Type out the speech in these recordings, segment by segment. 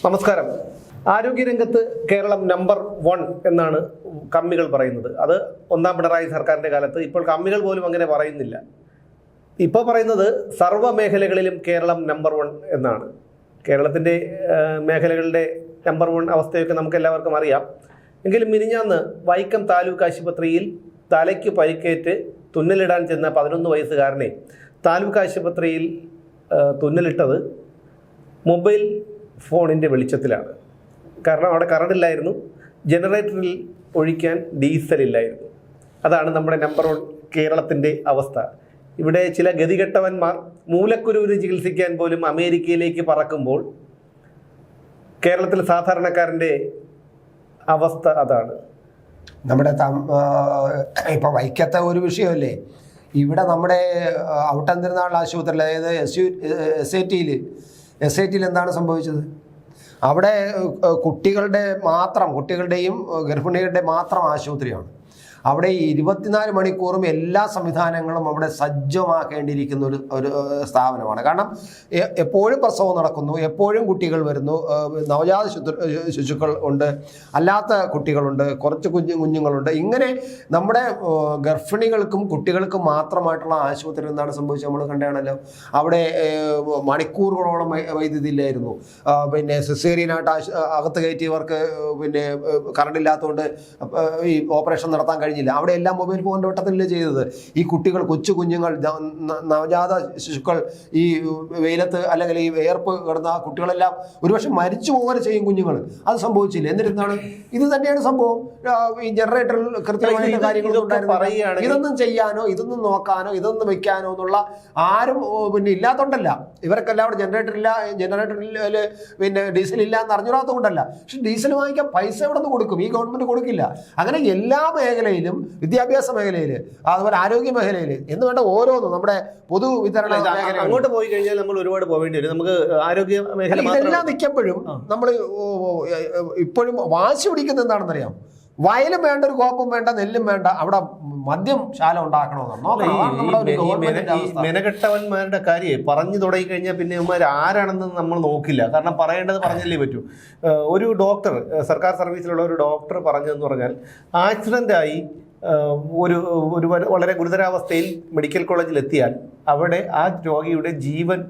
നമസ്കാരം. ആരോഗ്യരംഗത്ത് കേരളം നമ്പർ 1 എന്നാണ് കമ്മികൾ പറയുന്നത്. അത് ഒന്നാം പിണറായി സർക്കാരിൻ്റെ കാലത്ത്. ഇപ്പോൾ കമ്മികൾ പോലും അങ്ങനെ പറയുന്നില്ല. ഇപ്പോൾ പറയുന്നത് സർവ്വ മേഖലകളിലും കേരളം നമ്പർ 1 എന്നാണ്. കേരളത്തിൻ്റെ മേഖലകളുടെ നമ്പർ 1 അവസ്ഥയൊക്കെ നമുക്ക് എല്ലാവർക്കും അറിയാം. എങ്കിലും മിനിഞ്ഞാന്ന് വൈക്കം താലൂക്ക് ആശുപത്രിയിൽ തലയ്ക്ക് പരിക്കേറ്റ് തുന്നലിടാൻ ചെന്ന 11 വയസ്സുകാരനെ താലൂക്ക് ആശുപത്രിയിൽ തുന്നലിട്ടത് മൊബൈൽ ഫോണിൻ്റെ വെളിച്ചത്തിലാണ്. കാരണം അവിടെ കറണ്ടില്ലായിരുന്നു, ജനറേറ്ററിൽ ഒഴിക്കാൻ ഡീസലില്ലായിരുന്നു. അതാണ് നമ്മുടെ നമ്പർ 1 കേരളത്തിൻ്റെ അവസ്ഥ. ഇവിടെ ചില ഗതികെട്ടവന്മാർ മൂലക്കുരുവിന് ചികിത്സിക്കാൻ പോലും അമേരിക്കയിലേക്ക് പറക്കുമ്പോൾ കേരളത്തിലെ സാധാരണക്കാരൻ്റെ അവസ്ഥ അതാണ്. നമ്മുടെ ഇപ്പോൾ വൈക്കത്തെ ഒരു വിഷയമല്ലേ, ഇവിടെ നമ്മുടെ ഔട്ടംതിരുന്നാൾ ആശുപത്രിയിൽ, അതായത് എസ് ഐ ടിയിൽ എന്താണ് സംഭവിച്ചത്? അവിടെ കുട്ടികളുടെയും ഗർഭിണികളുടെ മാത്രം ആശുപത്രിയാണ്. അവിടെ 24 മണിക്കൂറും എല്ലാ സംവിധാനങ്ങളും അവിടെ സജ്ജമാക്കേണ്ടിയിരിക്കുന്ന ഒരു സ്ഥാപനമാണ്. കാരണം എപ്പോഴും പ്രസവം നടക്കുന്നു, എപ്പോഴും കുട്ടികൾ വരുന്നു, നവജാത ശിശുക്കൾ ഉണ്ട്, അല്ലാത്ത കുട്ടികളുണ്ട്, കുറച്ച് കുഞ്ഞുങ്ങളുണ്ട്. ഇങ്ങനെ നമ്മുടെ ഗർഭിണികൾക്കും കുട്ടികൾക്കും മാത്രമായിട്ടുള്ള ആശുപത്രി എന്താണ് സംഭവിച്ചത് നമ്മൾ കണ്ടാണല്ലോ. അവിടെ മണിക്കൂറുകളോളം വൈദ്യുതി ഇല്ലായിരുന്നു. പിന്നെ സിസേറിയനായിട്ട് അകത്ത് കയറ്റിയവർക്ക് പിന്നെ കറണ്ട് ഇല്ലാത്തതുകൊണ്ട് ഈ ഓപ്പറേഷൻ നടത്താൻ കഴിഞ്ഞില്ല. അവിടെ എല്ലാം മൊബൈൽ ഫോണിൻ്റെ വട്ടത്തിലല്ലേ ചെയ്തത്. ഈ കുട്ടികൾ, കൊച്ചു കുഞ്ഞുങ്ങൾ, നവജാത ശിശുക്കൾ ഈ വെയിലത്ത് അല്ലെങ്കിൽ ഈ വിയർപ്പ് കിടന്ന കുട്ടികളെല്ലാം ഒരുപക്ഷെ മരിച്ചു പോലെ ചെയ്യും കുഞ്ഞുങ്ങൾ. അത് സംഭവിച്ചില്ല. എന്നിരുന്നാണ് ഇത് തന്നെയാണ് സംഭവം. ഈ ജനറേറ്ററിൽ കൃത്യമായിട്ട് കാര്യങ്ങൾ ഉണ്ടായിരുന്നു. ഇതൊന്നും ചെയ്യാനോ ഇതൊന്നും നോക്കാനോ ഇതൊന്നും വെക്കാനോ എന്നുള്ള ആരും പിന്നെ ഇല്ലാത്തതുകൊണ്ടല്ല. ഇവർക്കെല്ലാം അവിടെ ജനറേറ്ററിൽ പിന്നെ ഡീസൽ ഇല്ല എന്ന് അറിഞ്ഞൂടാത്തതുകൊണ്ടല്ല. പക്ഷെ ഡീസൽ വാങ്ങിക്കാൻ പൈസ എവിടെ നിന്ന് കൊടുക്കും? ഈ ഗവൺമെന്റ് കൊടുക്കില്ല. അങ്ങനെ എല്ലാ മേഖലയിലും, വിദ്യാഭ്യാസ മേഖലയിൽ, അതുപോലെ ആരോഗ്യ മേഖലയിൽ എന്ന് വേണ്ട ഓരോന്നും നമ്മുടെ പൊതുവിതരണ അങ്ങോട്ട് പോയി കഴിഞ്ഞാൽ നമ്മൾ ഒരുപാട് പോവേണ്ടി വരും. നമുക്ക് ആരോഗ്യ മേഖല ഇതെല്ലാം നിൽക്കുമ്പോഴും നമ്മൾ ഇപ്പോഴും വാശി പിടിക്കുന്നത് എന്താണെന്നറിയാം. വയലും വേണ്ട, ഒരു കോപ്പും വേണ്ട, നെല്ലും വേണ്ട, അവിടെ മദ്യം ശാല ഉണ്ടാക്കണമെന്നാണ്. മെനകെട്ടവന്മാരുടെ കാര്യം പറഞ്ഞു തുടങ്ങി കഴിഞ്ഞാൽ പിന്നെ ഇവന്മാർ ആരാണെന്ന് നമ്മൾ നോക്കില്ല. കാരണം പറയേണ്ടത് പറഞ്ഞല്ലേ പറ്റൂ. ഒരു ഡോക്ടർ, സർക്കാർ സർവീസിലുള്ള ഒരു ഡോക്ടർ പറഞ്ഞതെന്ന് പറഞ്ഞാൽ, ആക്സിഡൻ്റായി ഒരു വളരെ ഗുരുതരാവസ്ഥയിൽ മെഡിക്കൽ കോളേജിൽ എത്തിയാൽ അവിടെ ആ രോഗിയുടെ ജീവൻ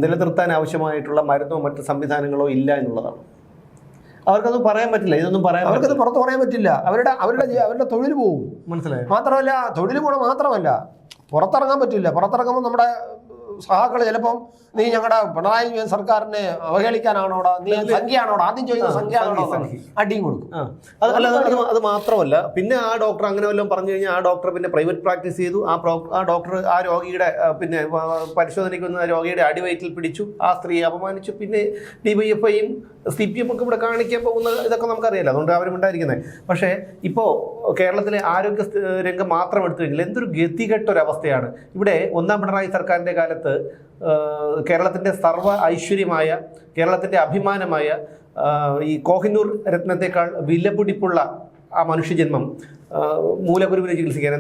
നിലനിർത്താൻ ആവശ്യമായിട്ടുള്ള മരുന്നോ മറ്റ് സംവിധാനങ്ങളോ ഇല്ല എന്നുള്ളതാണ്. അവർക്കൊന്നും പറയാൻ പറ്റില്ല. ഇതൊന്നും അവർക്കത് പുറത്ത് പറയാൻ പറ്റില്ല. അവരുടെ തൊഴിൽ പോവും. മനസ്സിലായി. മാത്രമല്ല, തൊഴിൽ പോകണം മാത്രമല്ല, പുറത്തിറങ്ങാൻ പറ്റില്ല. പുറത്തിറങ്ങുമ്പോൾ നമ്മുടെ സഹാക്കൾ ചിലപ്പം നീ ഞങ്ങളുടെ പിണറായി സർക്കാരിനെ അവഹേളിക്കാനാണോടാ, നീ സംഖ്യയാണോടാ, ആദ്യം ചോദിക്കുന്ന സംഖ്യയാണോടാ, അടിയും കൊടുക്കും. അത് മാത്രമല്ല, പിന്നെ ആ ഡോക്ടർ അങ്ങനെ വല്ലതും പറഞ്ഞു കഴിഞ്ഞാൽ ആ ഡോക്ടർ പിന്നെ പ്രൈവറ്റ് പ്രാക്ടീസ് ചെയ്തു. ആ ഡോക്ടർ ആ രോഗിയുടെ പിന്നെ പരിശോധനയ്ക്ക് വന്ന രോഗിയുടെ അടിവയറ്റിൽ പിടിച്ചു, ആ സ്ത്രീയെ അപമാനിച്ചു. പിന്നെ DYFIയും CPM ഒക്കെ ഇവിടെ കാണിക്കാൻ പോകുന്നത് ഇതൊക്കെ നമുക്കറിയാലോ. അതുകൊണ്ട് അവരും ഉണ്ടായിരിക്കുന്നത്. പക്ഷേ ഇപ്പോൾ കേരളത്തിലെ ആരോഗ്യ രംഗം മാത്രം എടുത്തു കഴിഞ്ഞാൽ എന്തൊരു ഗതികെട്ടൊരവസ്ഥയാണ്. ഇവിടെ ഒന്നാം പിണറായി സർക്കാരിൻ്റെ കാലത്ത് കേരളത്തിൻ്റെ സർവ്വ ഐശ്വര്യമായ, കേരളത്തിൻ്റെ അഭിമാനമായ ഈ കോഹിനൂർ രത്നത്തെക്കാൾ വിലപിടിപ്പുള്ള ആ മനുഷ്യജന്മം മൂലക്കുരുവിനെ ചികിത്സിക്കാൻ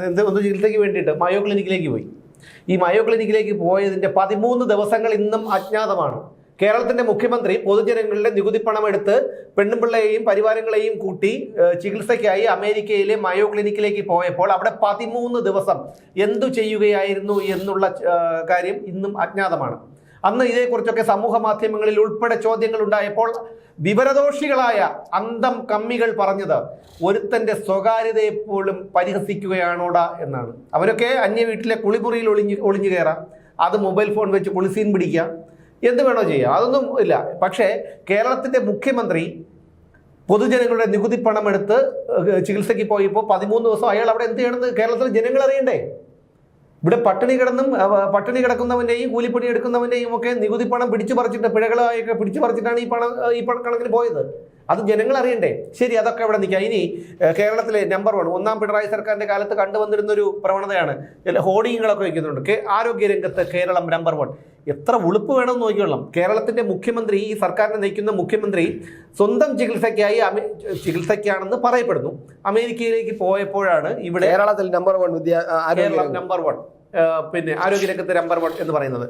എന്തോ ചികിത്സയ്ക്ക് വേണ്ടിയിട്ട് മയോ ക്ലിനിക്കിലേക്ക് പോയി. ഈ മയോ ക്ലിനിക്കിലേക്ക് പോയതിൻ്റെ 13 ദിവസങ്ങൾ ഇന്നും അജ്ഞാതമാണ്. കേരളത്തിൻ്റെ മുഖ്യമന്ത്രി പൊതുജനങ്ങളുടെ നികുതി പണം എടുത്ത് പെണ്ണുപിള്ളയെയും പരിവാരങ്ങളെയും കൂട്ടി ചികിത്സയ്ക്കായി അമേരിക്കയിലെ മയോ ക്ലിനിക്കിലേക്ക് പോയപ്പോൾ അവിടെ 13 ദിവസം എന്തു ചെയ്യുകയായിരുന്നു എന്നുള്ള കാര്യം ഇന്നും അജ്ഞാതമാണ്. അന്ന് ഇതേക്കുറിച്ചൊക്കെ സമൂഹ മാധ്യമങ്ങളിൽ ഉൾപ്പെടെ ചോദ്യങ്ങൾ ഉണ്ടായപ്പോൾ വിവരദോഷികളായ അന്തം കമ്മികൾ പറഞ്ഞത് ഒരുത്തൻ്റെ സ്വകാര്യതയെപ്പോലും പരിഹസിക്കുകയാണോടാ എന്നാണ്. അവരൊക്കെ അന്യ വീട്ടിലെ കുളിമുറിയിൽ ഒളിഞ്ഞു കയറാം, അത് മൊബൈൽ ഫോൺ വെച്ച് കുളിസീൻ പിടിക്കുക, എന്ത് വേണോ ചെയ്യാം, അതൊന്നും ഇല്ല. പക്ഷേ കേരളത്തിൻ്റെ മുഖ്യമന്ത്രി പൊതുജനങ്ങളുടെ നികുതി പണം എടുത്ത് ചികിത്സയ്ക്ക് പോയപ്പോൾ 13 ദിവസം അയാൾ അവിടെ എന്ത് ചെയ്യണമെന്ന് കേരളത്തിലെ ജനങ്ങൾ അറിയണ്ടേ? ഇവിടെ പട്ടിണി കിടക്കുന്നവൻ്റെയും കൂലിപ്പണി എടുക്കുന്നവൻ്റെയും ഒക്കെ നികുതി പണം പിടിച്ചു പറിച്ചിട്ട്, പിഴകളായൊക്കെ പിടിച്ചു പറിച്ചിട്ടാണ് ഈ കണക്കിന് പോയത്. അത് ജനങ്ങൾ അറിയണ്ടേ? ശരി, അതൊക്കെ ഇവിടെ നിൽക്കുക. ഇനി കേരളത്തിലെ നമ്പർ 1 ഒന്നാം പിണറായി സർക്കാരിൻ്റെ കാലത്ത് കണ്ടുവന്നിരുന്നൊരു പ്രവണതയാണ്. ഹോർഡിങ്ങുകളൊക്കെ വയ്ക്കുന്നുണ്ട്. ആരോഗ്യരംഗത്ത് കേരളം നമ്പർ 1. എത്ര ഉളുപ്പ് വേണമെന്ന് നോക്കിക്കൊള്ളാം. കേരളത്തിൻ്റെ മുഖ്യമന്ത്രി, ഈ സർക്കാരിനെ നയിക്കുന്ന മുഖ്യമന്ത്രി സ്വന്തം ചികിത്സയ്ക്കാണെന്ന് പറയപ്പെടുന്നു അമേരിക്കയിലേക്ക് പോയപ്പോഴാണ് ഇവിടെ കേരളത്തിൽ നമ്പർ 1 നമ്പർ 1 പിന്നെ ആരോഗ്യരംഗത്ത് നമ്പർ 1 എന്ന് പറയുന്നത്.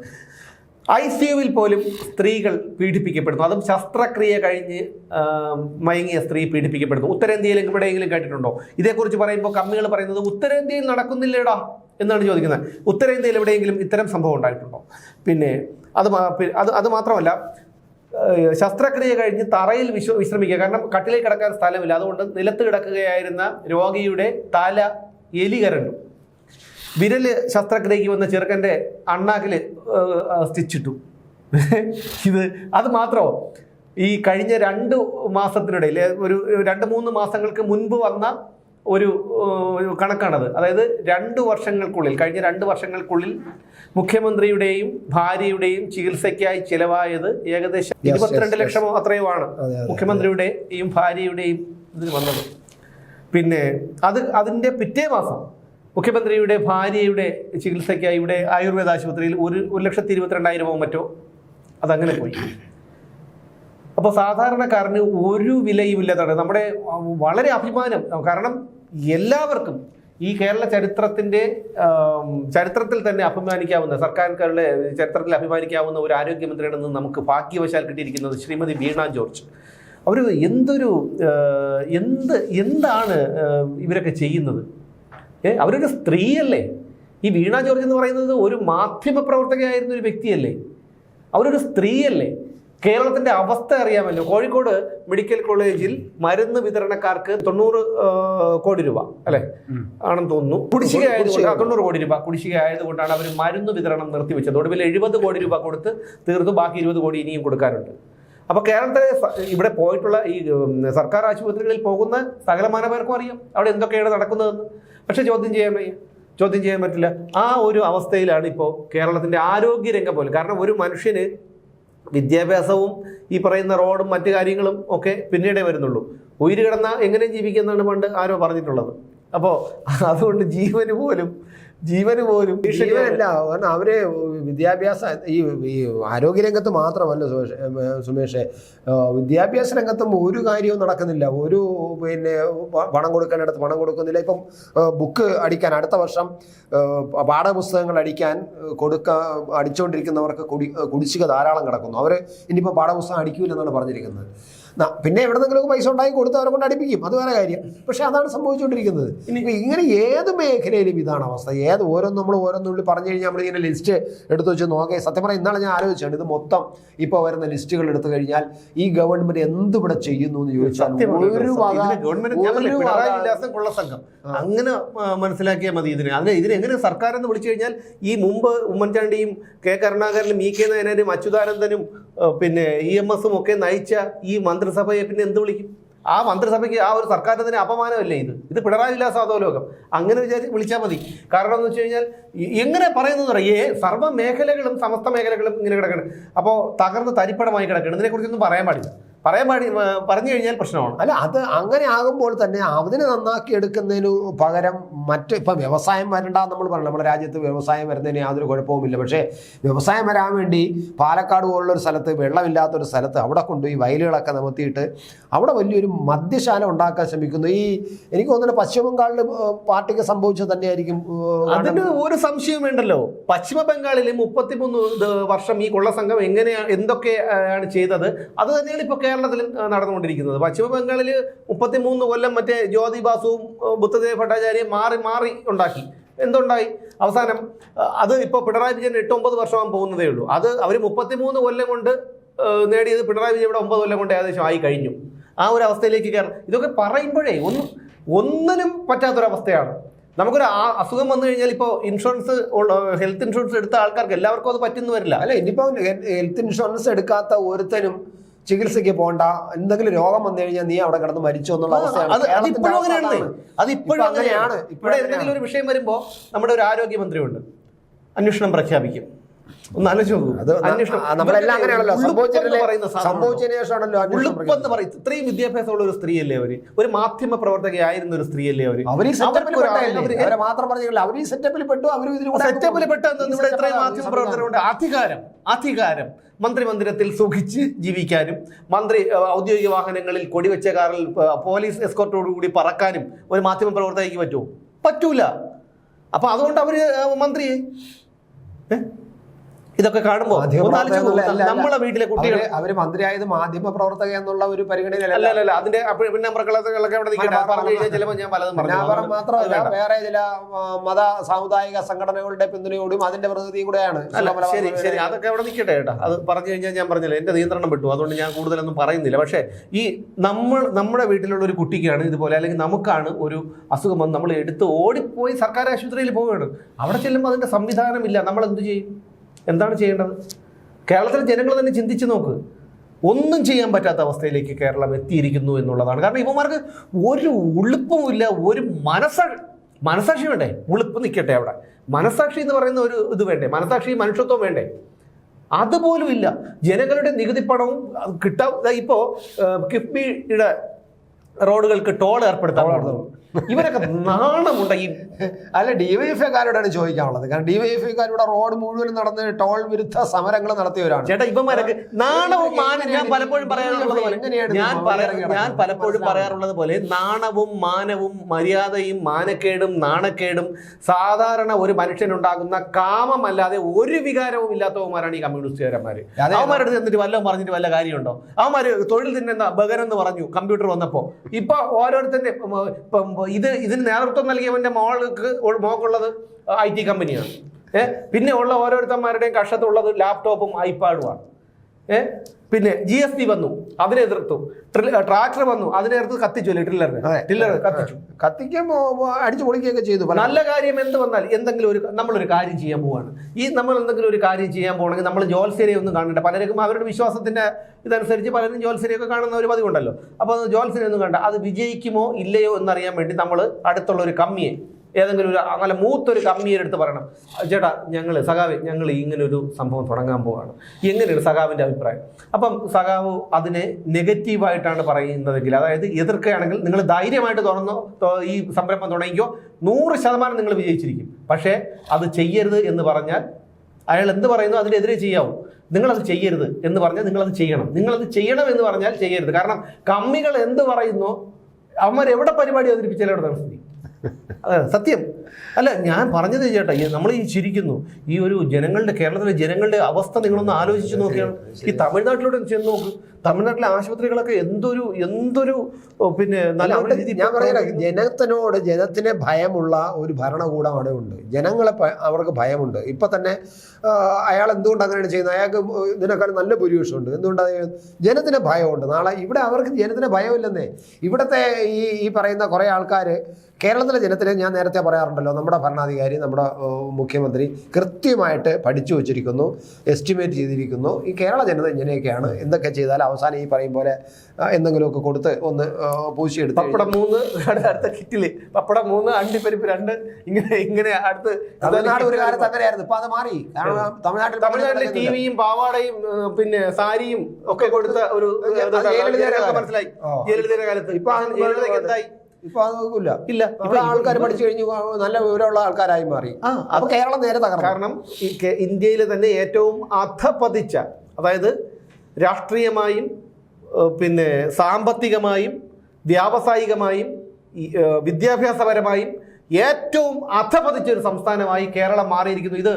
ICUവിൽ പോലും സ്ത്രീകൾ പീഡിപ്പിക്കപ്പെടുന്നു. അതും ശസ്ത്രക്രിയ കഴിഞ്ഞ് മയങ്ങിയ സ്ത്രീ പീഡിപ്പിക്കപ്പെടുന്നു. ഉത്തരേന്ത്യയിൽ എവിടെയെങ്കിലും കേട്ടിട്ടുണ്ടോ? ഇതേക്കുറിച്ച് പറയുമ്പോൾ കമ്മികൾ പറയുന്നത് ഉത്തരേന്ത്യയിൽ നടക്കുന്നില്ലേടാ എന്നാണ് ചോദിക്കുന്നത്. ഉത്തരേന്ത്യയിൽ എവിടെയെങ്കിലും ഇത്തരം സംഭവം ഉണ്ടായിട്ടുണ്ടോ? പിന്നെ അത് മാത്രമല്ല, ശസ്ത്രക്രിയ കഴിഞ്ഞ് തറയിൽ വിശ്രമിക്കുക. കാരണം കട്ടിലിൽ കിടക്കാൻ സ്ഥലമില്ല. അതുകൊണ്ട് നിലത്ത് കിടക്കുകയായിരുന്ന രോഗിയുടെ തല എലി കരണ്ടു. വിരല് ശസ്ത്രക്രിയയ്ക്ക് വന്ന ചെറുക്കൻ്റെ അണ്ണാക്കിൽ സ്റ്റിച്ചിട്ടു. അത് മാത്രമോ, ഈ കഴിഞ്ഞ 2 മാസത്തിനിടയിൽ ഒരു 2-3 മാസങ്ങൾക്ക് മുൻപ് വന്ന ഒരു കണക്കാണത്. അതായത് 2 വർഷങ്ങൾക്കുള്ളിൽ, കഴിഞ്ഞ 2 വർഷങ്ങൾക്കുള്ളിൽ മുഖ്യമന്ത്രിയുടെയും ഭാര്യയുടെയും ചികിത്സയ്ക്കായി ചിലവായത് ഏകദേശം 22 ലക്ഷമോ അത്രയോ ആണ് മുഖ്യമന്ത്രിയുടെയും ഭാര്യയുടെയും ഇതിന് വന്നത്. പിന്നെ അതിൻ്റെ പിറ്റേ മാസം മുഖ്യമന്ത്രിയുടെ ഭാര്യയുടെ ചികിത്സയ്ക്കായി ഇവിടെ ആയുർവേദ ആശുപത്രിയിൽ 1,22,000 മറ്റോ അതങ്ങനെ പോയി. അപ്പോൾ സാധാരണക്കാരന് ഒരു വിലയുമില്ലാതാണ്. നമ്മുടെ വളരെ അഭിമാനം. കാരണം എല്ലാവർക്കും ഈ കേരള ചരിത്രത്തിൽ തന്നെ അഭിമാനിക്കാവുന്ന, സർക്കാരുകളുടെ ചരിത്രത്തിൽ അഭിമാനിക്കാവുന്ന ഒരു ആരോഗ്യമന്ത്രിയുടെ നിന്ന് നമുക്ക് ഭാഗ്യവശാൽ കിട്ടിയിരിക്കുന്നത് ശ്രീമതി വീണ ജോർജ്. അവർ എന്താണ് ഇവരൊക്കെ ചെയ്യുന്നത്? അവരൊരു സ്ത്രീയല്ലേ? ഈ വീണ ജോർജ് എന്ന് പറയുന്നത് ഒരു മാധ്യമ പ്രവർത്തകയായിരുന്ന ഒരു വ്യക്തിയല്ലേ? അവരൊരു സ്ത്രീയല്ലേ? കേരളത്തിന്റെ അവസ്ഥ അറിയാമല്ലോ. കോഴിക്കോട് മെഡിക്കൽ കോളേജിൽ മരുന്ന് വിതരണക്കാർക്ക് 90 കോടി രൂപ അല്ലെ ആണെന്ന് തോന്നുന്നു കുടിശ്ശിക ആയതുകൊണ്ട്, 90 കോടി രൂപ കുടിശ്ശിക ആയതുകൊണ്ടാണ് അവർ മരുന്ന് വിതരണം നിർത്തിവെച്ചത്. ഒടുവിൽ 70 കോടി രൂപ കൊടുത്ത് തീർത്തു. ബാക്കി 20 കോടി ഇനിയും കൊടുക്കാനുണ്ട്. അപ്പോൾ കേരളത്തിലെ ഇവിടെ പോയിട്ടുള്ള ഈ സർക്കാർ ആശുപത്രികളിൽ പോകുന്ന സകലമാന പേർക്കും അറിയാം അവിടെ എന്തൊക്കെയാണ് നടക്കുന്നതെന്ന്. പക്ഷെ ചോദ്യം ചെയ്യാൻ പറ്റില്ല. ആ ഒരു അവസ്ഥയിലാണ് ഇപ്പോൾ കേരളത്തിൻ്റെ ആരോഗ്യരംഗം പോലും. കാരണം ഒരു മനുഷ്യന് വിദ്യാഭ്യാസവും ഈ പറയുന്ന റോഡും മറ്റു കാര്യങ്ങളും ഒക്കെ പിന്നീടേ വരുന്നുള്ളൂ. ഉയിര് കിടന്നാൽ എങ്ങനെ ജീവിക്കുന്നതാണ് പണ്ട് ആരോ പറഞ്ഞിട്ടുള്ളത്. അപ്പോൾ അതുകൊണ്ട് ജീവന് പോലും ജീവനല്ല. കാരണം അവര് വിദ്യാഭ്യാസ ഈ ആരോഗ്യരംഗത്ത് മാത്രമല്ല സുമേഷേ, വിദ്യാഭ്യാസ രംഗത്തും ഒരു കാര്യവും നടക്കുന്നില്ല. പിന്നെ പണം കൊടുക്കാനിടത്ത് പണം കൊടുക്കുന്നില്ല. ഇപ്പം ബുക്ക് അടിക്കാൻ അടുത്ത വർഷം പാഠപുസ്തകങ്ങൾ അടിച്ചുകൊണ്ടിരിക്കുന്നവർക്ക് കുടിശ്ശിക ധാരാളം കിടക്കുന്നു. അവർ ഇനിയിപ്പോൾ പാഠപുസ്തകം അടിക്കൂലെന്നാണ് പറഞ്ഞിരിക്കുന്നത്. പിന്നെ എവിടെന്നെങ്കിലും പൈസ ഉണ്ടാക്കി കൊടുത്ത് അവരെ കൊണ്ട് അടിപ്പിക്കും, അത് വേറെ കാര്യം. പക്ഷെ അതാണ് സംഭവിച്ചുകൊണ്ടിരിക്കുന്നത്. ഇങ്ങനെ ഏത് മേഖലയിലും ഇതാണ് അവസ്ഥ. നമ്മൾ ഓരോന്നുള്ളിൽ പറഞ്ഞു കഴിഞ്ഞാൽ നമ്മളിങ്ങനെ ലിസ്റ്റ് എടുത്തു വെച്ച് നോക്കേ. സത്യം പറഞ്ഞാൽ ഇന്നാണ് ഞാൻ ആലോചിച്ചാണ്, ഇത് മൊത്തം ഇപ്പോൾ വരുന്ന ലിസ്റ്റുകൾ എടുത്തു കഴിഞ്ഞാൽ ഈ ഗവൺമെന്റ് എന്തിവിടെ ചെയ്യുന്നു എന്ന് ചോദിച്ചാൽ അങ്ങനെ മനസ്സിലാക്കിയാൽ മതി. ഇതിനെങ്ങനെ സർക്കാർ എന്ന് വിളിച്ചു കഴിഞ്ഞാൽ ഈ മുമ്പ് ഉമ്മൻചാണ്ടിയും കെ കരുണാകരനും ഇ കെ നയനാരും അച്യുതാനന്ദനും പിന്നെ EMS ഒക്കെ നയിച്ച ഈ മന്ത്രിസഭയെ പിന്നെ എന്ത് വിളിക്കും? ആ മന്ത്രിസഭയ്ക്ക്, ആ ഒരു സർക്കാരിന് തന്നെ അപമാനമല്ലേ ഇത് പിണറായി വിലാസ അധോലോകം അങ്ങനെ വിളിച്ചാൽ മതി. കാരണം എന്ന് വെച്ച് കഴിഞ്ഞാൽ എങ്ങനെ പറയുന്നത് സർവ്വ മേഖലകളും സമസ്ത മേഖലകളും ഇങ്ങനെ കിടക്കണം. അപ്പോൾ തകർന്ന് തരിപ്പടമായി കിടക്കണം. ഇതിനെക്കുറിച്ചൊന്നും പറഞ്ഞു കഴിഞ്ഞാൽ പ്രശ്നമാണ്. അല്ല, അത് അങ്ങനെ ആകുമ്പോൾ തന്നെ അതിനെ നന്നാക്കി എടുക്കുന്നതിന് പകരം ഇപ്പം വ്യവസായം വരണ്ട നമ്മൾ പറഞ്ഞു. നമ്മുടെ രാജ്യത്ത് വ്യവസായം വരുന്നതിന് യാതൊരു കുഴപ്പവുമില്ല. പക്ഷേ വ്യവസായം വരാൻ വേണ്ടി പാലക്കാട് പോലുള്ളൊരു സ്ഥലത്ത്, വെള്ളമില്ലാത്തൊരു സ്ഥലത്ത് അവിടെ കൊണ്ടുപോയി വയലുകളൊക്കെ നിമത്തിയിട്ട് അവിടെ വലിയൊരു മദ്യശാല ഉണ്ടാക്കാൻ ശ്രമിക്കുന്നു. എനിക്ക് തോന്നുന്നു പശ്ചിമ ബംഗാളിൽ പാർട്ടിക്ക് സംഭവിച്ചത് തന്നെയായിരിക്കും. അതിന് ഒരു സംശയം വേണ്ടല്ലോ. പശ്ചിമ ബംഗാളിൽ 33 വർഷം ഈ കൊള്ളസംഘം എന്തൊക്കെയാണ് ചെയ്തത് അത് തന്നെയാണ് ഇപ്പോൾ കേരളത്തിൽ നടന്നുകൊണ്ടിരിക്കുന്നത്. പശ്ചിമ ബംഗാളിൽ 33 കൊല്ലം മറ്റേ ജ്യോതി ബാസുവും ബുദ്ധദേവ് ഭട്ടാചാര്യയും മാറി ഉണ്ടാക്കി. എന്തുണ്ടായി അവസാനം? അത് ഇപ്പോൾ പിണറായി വിജയൻ 8-9 വർഷമാകാൻ പോകുന്നതേ ഉള്ളൂ. അത് അവർ 33 കൊല്ലം കൊണ്ട് നേടിയത് പിണറായി വിജയൻ ഇവിടെ 9 കൊല്ലം കൊണ്ട് ഏകദേശം ആയി കഴിഞ്ഞു. ആ ഒരു അവസ്ഥയിലേക്ക് കയറും. ഇതൊക്കെ പറയുമ്പോഴേ ഒന്നിനും പറ്റാത്തൊരവസ്ഥയാണ്. നമുക്കൊരു അസുഖം വന്നു കഴിഞ്ഞാൽ ഇപ്പോൾ ഹെൽത്ത് ഇൻഷുറൻസ് എടുത്ത ആൾക്കാർക്ക് എല്ലാവർക്കും അത് പറ്റുന്നു വരില്ല. അല്ല, ഇനിയിപ്പോൾ ഹെൽത്ത് ഇൻഷുറൻസ് എടുക്കാത്ത ഒരുത്തനും ചികിത്സയ്ക്ക് പോകണ്ട. എന്തെങ്കിലും രോഗം വന്നു കഴിഞ്ഞാൽ നീ അവിടെ കിടന്ന് മരിച്ചു എന്നുള്ള അവസ്ഥയാണ്. അതിപ്പോഴും അങ്ങനെയാണ്. ഇവിടെ എന്തെങ്കിലും ഒരു വിഷയം വരുമ്പോൾ നമ്മുടെ ഒരു ആരോഗ്യമന്ത്രിയുണ്ട്, അന്വേഷണം പ്രഖ്യാപിക്കും. ഒന്ന് ആലോചിച്ച് നോക്കൂ. നമ്മളെല്ലാം അങ്ങനെയാണല്ലോ. ഇത്രയും വിദ്യാഭ്യാസമുള്ള ഒരു സ്ത്രീയല്ലേ അവര്? ഒരു മാധ്യമ പ്രവർത്തകയായിരുന്ന ഒരു സ്ത്രീയല്ലേ അവര്? സെറ്റപ്പിൽ പെട്ടെന്ന് ഇവിടെ ഇത്രയും മാധ്യമ പ്രവർത്തകരുണ്ട്. അധികാരം മന്ത്രിമന്ദിരത്തിൽ സുഖിച്ച് ജീവിക്കാനും ഔദ്യോഗിക വാഹനങ്ങളിൽ കൊടിവെച്ച കാറിൽ പോലീസ് എസ്കോർട്ടോടുകൂടി പറക്കാനും ഒരു മാധ്യമ പ്രവർത്തകയ്ക്ക് പറ്റൂല. അപ്പൊ അതുകൊണ്ട് അവര് മന്ത്രിയെ ഇതൊക്കെ കാണുമ്പോൾ നമ്മളെ വീട്ടിലെ കുട്ടികൾ അവര് മന്ത്രിയായത് മാധ്യമ പ്രവർത്തക എന്നുള്ള ഒരു പരിഗണനയിലല്ല. അല്ല അതിന്റെ പിന്നെ മക്കളൊക്കെ അവിടെ നിൽക്കട്ടെ, ചിലപ്പോൾ ഞാൻ പലതും പറഞ്ഞു. മാത്രമല്ല വേറെ ചില മത സാമുദായിക സംഘടനകളുടെ പിന്തുണയോടും അതിന്റെ പ്രതിനിധിയും കൂടെയാണ്. ശരി അതൊക്കെ അവിടെ നിൽക്കട്ടെ കേട്ടോ. അത് പറഞ്ഞു കഴിഞ്ഞാൽ ഞാൻ പറഞ്ഞില്ല, എന്റെ നിയന്ത്രണം വിട്ടു, അതുകൊണ്ട് ഞാൻ കൂടുതലൊന്നും പറയുന്നില്ല. പക്ഷേ ഈ നമ്മുടെ വീട്ടിലുള്ള ഒരു കുട്ടിക്കാണ് ഇതുപോലെ, അല്ലെങ്കിൽ നമുക്കാണ് ഒരു അസുഖം വന്ന് നമ്മൾ എടുത്ത് ഓടിപ്പോയി സർക്കാർ ആശുപത്രിയിൽ പോവുകയാണ്. അവിടെ ചെല്ലുമ്പോൾ അതിന്റെ സംവിധാനമില്ല. നമ്മൾ എന്ത് ചെയ്യും? എന്താണ് ചെയ്യേണ്ടത്? കേരളത്തിലെ ജനങ്ങൾ തന്നെ ചിന്തിച്ച് നോക്ക്. ഒന്നും ചെയ്യാൻ പറ്റാത്ത അവസ്ഥയിലേക്ക് കേരളം എത്തിയിരിക്കുന്നു എന്നുള്ളതാണ്. കാരണം ഇവന്മാർക്ക് ഒരു ഉളുപ്പുമില്ല, ഒരു മനസാക്ഷി വേണ്ടേ? ഉളുപ്പ് നിൽക്കട്ടെ, അവിടെ മനസാക്ഷി എന്ന് പറയുന്ന ഒരു ഇത് വേണ്ടേ? മനസാക്ഷി മനുഷ്യത്വം വേണ്ടേ? അതുപോലും ഇല്ല. ജനങ്ങളുടെ നികുതി പണവും ഇപ്പോൾ കിഫ്ബിയുടെ റോഡുകൾക്ക് ടോൾ ഏർപ്പെടുത്താൻ ഇവരൊക്കെ നാണമുണ്ട്. ഈ അല്ല, ഡിവൈഎഫ്ഐക്കാരോടാണ് ചോദിക്കാനുള്ളത്. കാരണം ഡിവൈഎഫ്ഐക്കാരുടെ റോഡ് മുഴുവൻ നടന്ന് ടോൾ വിരുദ്ധ സമരങ്ങൾ നടത്തിയവരാണ്. ചേട്ടാ ഇവന്മാരൊക്കെ നാണവും മാനവും, ഞാൻ പലപ്പോഴും പറയാറുള്ളത് പോലെ നാണവും മാനവും മര്യാദയും മാനക്കേടും നാണക്കേടും സാധാരണ ഒരു മനുഷ്യനുണ്ടാകുന്ന കാമമല്ലാതെ ഒരു വികാരവും ഇല്ലാത്തവന്മാരാണ് ഈ കമ്മ്യൂണിസ്റ്റുകാരന്മാര്. അവന്മാരുടെ എന്നിട്ട് വല്ലതും പറഞ്ഞിട്ട് വല്ല കാര്യമുണ്ടോ? അവന്മാര് തൊഴിൽ തിന്നുന്ന ബഗനെന്ന് പറഞ്ഞു കമ്പ്യൂട്ടർ വന്നപ്പോ. ഇപ്പൊ ഓരോരുത്തരുടെ ഇതിന് നേതൃത്വം നൽകിയവന്റെ മോക്കുള്ളത് IT കമ്പനിയാണ്. പിന്നെ ഉള്ള ഓരോരുത്തന്മാരുടെയും കഷത്തുള്ളത് ലാപ്ടോപ്പും ഐപാഡുമാണ്. പിന്നെ GST വന്നു, അതിനെ എതിർത്തു. ട്രാക്ടർ വന്നു, അതിനെ എതിർത്ത് കത്തിച്ചു. ടില്ലർ കത്തിച്ചു, അടിച്ചു പൊളിക്കുകയൊക്കെ ചെയ്തു. നല്ല കാര്യം എന്ത് വന്നാൽ നമ്മളൊരു കാര്യം ചെയ്യാൻ പോവാണ്. നമ്മൾ എന്തെങ്കിലും ഒരു കാര്യം ചെയ്യാൻ പോകണമെങ്കിൽ നമ്മൾ ജോത്സ്യരെ ഒന്നും കാണണ്ട. പലർക്കും അവരുടെ വിശ്വാസത്തിന്റെ ഇതനുസരിച്ച് പലരും ജോത്സ്യരെയൊക്കെ കാണുന്ന ഒരു പതിവുണ്ടല്ലോ. അപ്പോൾ ജോത്സ്യരെ ഒന്നും കണ്ട അത് വിജയിക്കുമോ ഇല്ലയോ എന്നറിയാൻ വേണ്ടി നമ്മൾ അടുത്തുള്ള ഒരു കമ്മിയെ, ഏതെങ്കിലും ഒരു നല്ല മൂത്തൊരു കമ്മിയുടെ അടുത്ത് പറയണം, ചേട്ടാ ഞങ്ങൾ ഇങ്ങനെ ഒരു സംഭവം തുടങ്ങാൻ പോവാണ്, എങ്ങനെയാണ് സഖാവിൻ്റെ അഭിപ്രായം? അപ്പം സഖാവ് അതിനെ നെഗറ്റീവായിട്ടാണ് പറയുന്നതെങ്കിൽ, അതായത് എതിർക്കുകയാണെങ്കിൽ നിങ്ങൾ ധൈര്യമായിട്ട് ഈ സംരംഭം തുടങ്ങിക്കോ, 100% നിങ്ങൾ വിജയിച്ചിരിക്കും. പക്ഷേ അത് ചെയ്യരുത് എന്ന് പറഞ്ഞാൽ അയാൾ എന്ത് പറയുന്നു അതിനെതിരെ ചെയ്യാവൂ. നിങ്ങളത് ചെയ്യരുത് എന്ന് പറഞ്ഞാൽ നിങ്ങളത് ചെയ്യണം. നിങ്ങളത് ചെയ്യണം എന്ന് പറഞ്ഞാൽ ചെയ്യരുത്. കാരണം കമ്മികൾ എന്ത് പറയുന്നോ അവന്മാർ എവിടെ പരിപാടി അവതരിപ്പിച്ചാലും അവിടെ നടത്തി. അതെ സത്യം. അല്ല, ഞാൻ പറഞ്ഞത് ചേട്ടാ, നമ്മൾ ഈ ചിരിക്കുന്നു. ഈ ഒരു കേരളത്തിലെ ജനങ്ങളുടെ അവസ്ഥ നിങ്ങളൊന്ന് ആലോചിച്ച് നോക്കിയാണ്. ഈ തമിഴ്നാട്ടിലൂടെ ചെന്ന് നോക്ക്. തമിഴ്നാട്ടിലെ ആശുപത്രികളൊക്കെ എന്തൊരു പിന്നെ നല്ല ഞാൻ പറഞ്ഞ ജനത്തിന് ഭയമുള്ള ഒരു ഭരണകൂടം അവിടെ ഉണ്ട്. ജനങ്ങളെ അവർക്ക് ഭയമുണ്ട്. ഇപ്പൊ തന്നെ അയാൾ എന്തുകൊണ്ട് അങ്ങനെയാണ് ചെയ്യുന്നത്? അയാൾക്ക് ഇതിനേക്കാൾ നല്ല ഭൂരിപക്ഷമുണ്ട്. എന്തുകൊണ്ടാണ്? ജനത്തിന് ഭയമുണ്ട്. നാളെ ഇവിടെ അവർക്ക് ജനത്തിന് ഭയമില്ലെന്നേ. ഇവിടുത്തെ ഈ പറയുന്ന കുറേ ആൾക്കാർ കേരളത്തിലെ ജനത്തിന്, ഞാൻ നേരത്തെ പറയാറുണ്ടല്ലോ, നമ്മുടെ ഭരണാധികാരി, നമ്മുടെ മുഖ്യമന്ത്രി കൃത്യമായിട്ട് പഠിച്ചു വച്ചിരിക്കുന്നു, എസ്റ്റിമേറ്റ് ചെയ്തിരിക്കുന്നു. ഈ കേരള ജനത ഇങ്ങനെയൊക്കെയാണ്, എന്തൊക്കെ ചെയ്താൽ അവസാനം ഈ പറയും പോലെ എന്തെങ്കിലുമൊക്കെ കൊടുത്ത് ഒന്ന് പൂശിയെടുത്ത് പപ്പടം 3 അടുത്ത കിറ്റില്, പപ്പടം 3 അണ്ടിപ്പരിപ്പ് 2 ഇങ്ങനെ അടുത്ത്. തമിഴ്നാട് ഒരു കാലത്ത് അങ്ങനെയായിരുന്നു. ഇപ്പൊ അത് മാറി. തമിഴ്നാട്ടിലെ ടിവിയും പാവാടയും പിന്നെ സാരിയും ഒക്കെ കൊടുത്ത ഒരു മനസ്സിലായി ജയലളിതയുടെ കാലത്ത്. ഇപ്പൊ എന്തായി? ഇപ്പൊ അത് നോക്കില്ല. ഇല്ല, ഇപ്പൊ ആൾക്കാർ പഠിച്ചു കഴിഞ്ഞു നല്ല വിവരമുള്ള ആൾക്കാരായി മാറി. അപ്പൊ കേരളം നേരെ തകർന്നു. കാരണം ഇന്ത്യയിൽ തന്നെ ഏറ്റവും അധപതിച്ച, അതായത് രാഷ്ട്രീയമായും പിന്നെ സാമ്പത്തികമായും വ്യാവസായികമായും വിദ്യാഭ്യാസപരമായും ഏറ്റവും അധപതിച്ച ഒരു സംസ്ഥാനമായി കേരളം മാറിയിരിക്കുന്നു. ഇത്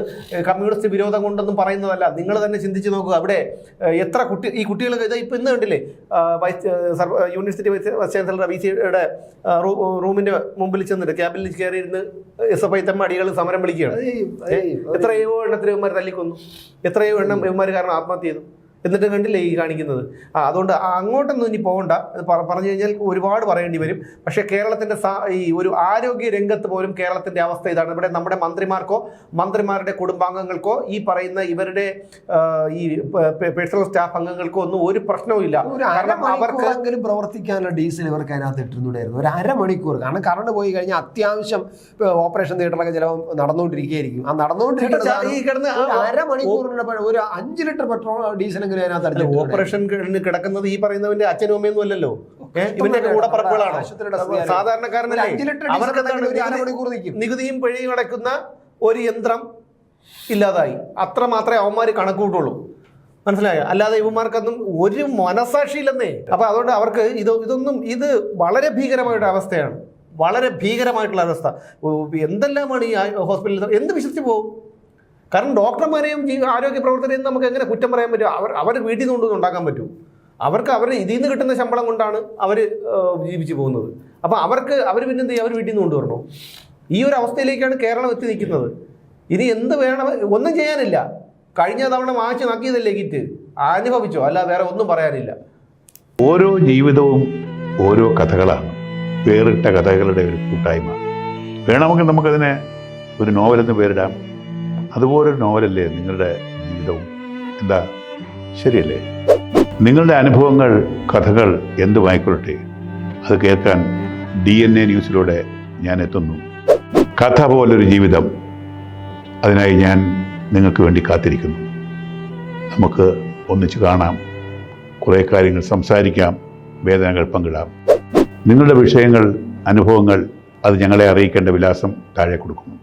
കമ്മ്യൂണിസ്റ്റ് വിരോധം കൊണ്ടൊന്നും പറയുന്നതല്ല. നിങ്ങൾ തന്നെ ചിന്തിച്ച് നോക്കുക. അവിടെ എത്ര ഈ കുട്ടികൾ ഇപ്പം ഇന്ന് കണ്ടില്ലേ, യൂണിവേഴ്സിറ്റി വൈസ് ചാൻസലർ VC-യുടെ റൂമിന്റെ മുമ്പിൽ ചെന്നിട്ട് ക്യാബിനിൽ കയറിയിരുന്ന് SFI അടികൾ സമരം വിളിക്കുകയാണ്. എത്രയോ എണ്ണത്തിന് ഇവന്മാർ തല്ലിക്കൊന്നു, എത്രയോ എണ്ണം ഇവന്മാർ കാരണം ആത്മഹത്യ ചെയ്തു. എന്നിട്ട് കണ്ടില്ലേ ഈ കാണിക്കുന്നത്. അതുകൊണ്ട് അങ്ങോട്ടൊന്നും ഇനി പോകണ്ട. പറഞ്ഞു കഴിഞ്ഞാൽ ഒരുപാട് പറയേണ്ടി വരും. പക്ഷേ കേരളത്തിൻ്റെ ഈ ഒരു ആരോഗ്യ രംഗത്ത് പോലും കേരളത്തിൻ്റെ അവസ്ഥ ഇതാണ്. ഇവിടെ നമ്മുടെ മന്ത്രിമാർക്കോ മന്ത്രിമാരുടെ കുടുംബാംഗങ്ങൾക്കോ ഈ പറയുന്ന ഇവരുടെ ഈ പേഴ്സണൽ സ്റ്റാഫ് അംഗങ്ങൾക്കോ ഒന്നും ഒരു പ്രശ്നവും ഇല്ല. കാരണം അവർക്കെങ്കിലും പ്രവർത്തിക്കാനുള്ള ഡീസൽ ഇവർക്ക് അതിനകത്ത് ഇട്ടിരുന്നുണ്ടായിരുന്നു. ഒരു അരമണിക്കൂർ. കാരണം കറണ്ട് പോയി കഴിഞ്ഞാൽ അത്യാവശ്യം ഓപ്പറേഷൻ തിയേറ്ററിലൊക്കെ ചിലപ്പോൾ നടന്നുകൊണ്ടിരിക്കുകയായിരിക്കും. ആ നടന്നുകൊണ്ടിരിക്കുന്ന അരമണിക്കൂറിന് ഒരു 5 ലിറ്റർ പെട്രോൾ ഡീസൽ ഓപ്പറേഷൻ കിടക്കുന്നത് ഈ പറയുന്നവന്റെ അച്ഛനും അമ്മയൊന്നും അല്ലല്ലോ. ഇവന്റെ കൂടപ്പറപ്പുകളാണ്, സാധാരണക്കാരനല്ലേ. നികുതിയും പിഴയും അടയ്ക്കുന്ന ഒരു യന്ത്രം ഇല്ലാതായി. അത്ര മാത്രമേ അവന്മാര് കണക്ക് കൂട്ടുള്ളൂ. മനസ്സിലായോ? അല്ലാതെ ഇവന്മാർക്കൊന്നും ഒരു മനസാക്ഷിയില്ലെന്നേ. അപ്പൊ അതുകൊണ്ട് അവർക്ക് ഇത് വളരെ ഭീകരമായിട്ട് അവസ്ഥയാണ്. വളരെ ഭീകരമായിട്ടുള്ള അവസ്ഥ. എന്തെല്ലാമാണ് ഈ ഹോസ്പിറ്റലിൽ. എന്ത് വിശ്വസിച്ച് പോകും? കാരണം ഡോക്ടർമാരെയും ആരോഗ്യ പ്രവർത്തകരെയും നമുക്ക് എങ്ങനെ കുറ്റം പറയാൻ പറ്റും? അവർ വീട്ടിൽ നിന്നുകൊണ്ട് ഉണ്ടാക്കാൻ പറ്റൂ. അവർക്ക് ഇതിൽ നിന്ന് കിട്ടുന്ന ശമ്പളം കൊണ്ടാണ് അവർ ജീവിച്ചു പോകുന്നത്. അപ്പോൾ അവർ പിന്നെ എന്ത് ചെയ്യും? അവർ വീട്ടിൽ നിന്ന് കൊണ്ടുവരണോ? ഈ ഒരു അവസ്ഥയിലേക്കാണ് കേരളം എത്തി നിൽക്കുന്നത്. ഇനി എന്ത് വേണം? ഒന്നും ചെയ്യാനില്ല. കഴിഞ്ഞ തവണ വാങ്ങിച്ച് നക്കിയതല്ലേ കിറ്റ്, അനുഭവിച്ചോ, അല്ല വേറെ ഒന്നും പറയാനില്ല. ഓരോ ജീവിതവും ഓരോ കഥകളാണ്, വേറിട്ട കഥകളുടെ ഒരു കൂട്ടായ്മ. വേണമെങ്കിൽ നമുക്കതിനെ ഒരു നോവലെന്ന് പേരിടാം. അതുപോലൊരു നോവലല്ലേ നിങ്ങളുടെ ജീവിതവും? എന്താ, ശരിയല്ലേ? നിങ്ങളുടെ അനുഭവങ്ങൾ, കഥകൾ എന്തുമായിക്കൊള്ളട്ടെ, അത് കേൾക്കാൻ DNA ന്യൂസിലൂടെ ഞാൻ എത്തുന്നു. കഥ പോലൊരു ജീവിതം, അതിനായി ഞാൻ നിങ്ങൾക്ക് വേണ്ടി കാത്തിരിക്കുന്നു. നമുക്ക് ഒന്നിച്ച് കാണാം, കുറേ കാര്യങ്ങൾ സംസാരിക്കാം, വേദനകൾ പങ്കിടാം. നിങ്ങളുടെ വിഷയങ്ങൾ, അനുഭവങ്ങൾ അത് ഞങ്ങളെ അറിയിക്കേണ്ട വിലാസം താഴെ കൊടുക്കുന്നു.